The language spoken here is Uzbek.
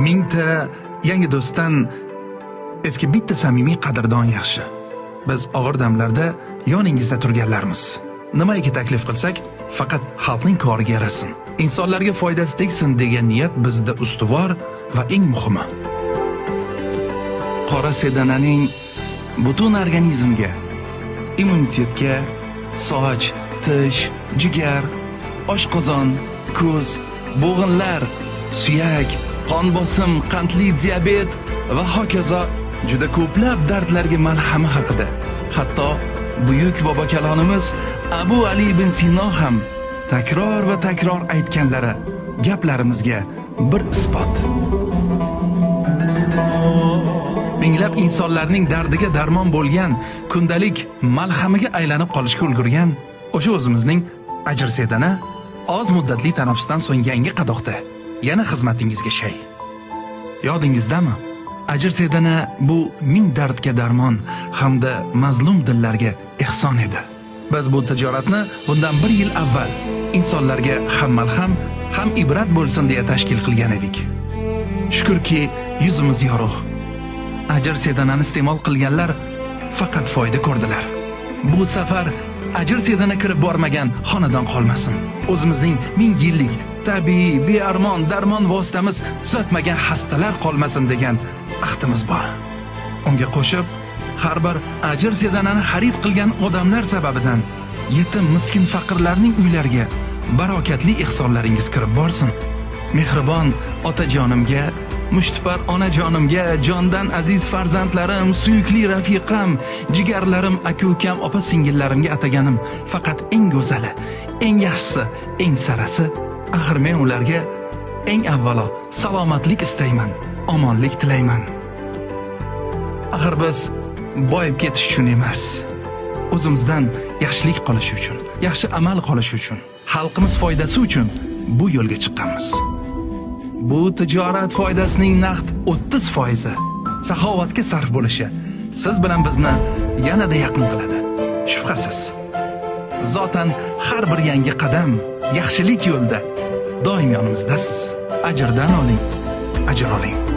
Mingta yangi do'stdan eski bitta samimiy qadrdon yaxshi. Biz og'ir damlarda yoningizda turganlarmiz. Nimaiki taklif qilsak, faqat xalqning koriga yarasin. Insonlarga foydasi tegsin degan niyat bizda ustuvor va eng muhimi. Qora sedananing butun organizmga, immunitetga, soch, tish, jigar, oshqozon, ko'z, bo'g'inlar, suyak, qon bosim, qandli diabet va hokazo juda ko'plab dardlarga malhami haqida. Hatto buyuk bobokalonimiz Abu Ali ibn Sino ham takror va takror aytganlari gaplarimizga bir isbot. Minglab insonlarning dardiga darmon bo'lgan, kundalik malhamiga aylanib qolishga ulgurgan o'sha o'zimizning ajr sedana oz muddatli tanaffusdan so'ng yangi qadoqda yana xizmatingizga shay. Yodingizdami? Ajr sedana bu ming dardga darmon hamda mazlum dillarga ehson edi. Biz bu tijoratni bundan 1 yil avval insonlarga ham malham, ham ibrat bo'lsin deya tashkil qilgan edik. Shukrki, yuzimiz yorug'. Ajr sedanani iste'mol qilganlar faqat foyda ko'rdilar. Bu safar ajr sedana kirib bormagan xonadon qolmasin. O'zimizning 1000 yillik tabiiy bearmon darmon vositamiz tuzatmagan xastalar qolmasin degan ahdimiz bor. Unga qo'shib, har bir ajr sedanani xarid qilgan odamlar sababidan yetim miskin faqirlarning uylariga barokatli ihsonlaringiz kirib borsin. Mehribon otajonimga, mushtipar onajonimga, jondan aziz farzandlarim, suyukli rafiqam, jigarlarim, aka-ukam, opa-singillarimga ataganim faqat eng go'zali, eng yaxshisi, eng sarasi. Axir men ularga eng avvalo salomatlik istayman, omonlik tilayman. Axir biz boyib ketish uchun emas, o'zimizdan yaxshilik qilish uchun, yaxshi amal qilish uchun, xalqimiz foydasi uchun bu yo'lga chiqqanmiz. Bu tijorat foydasining naqd 30% saxovatga sarf bo'lishi siz bilan bizni yanada yaqin qiladi. Shubhasiz. Zotan har bir yangi qadam yaxshilik yo'lida doim yonimizdasiz. Ajrdan oling, ajr oling.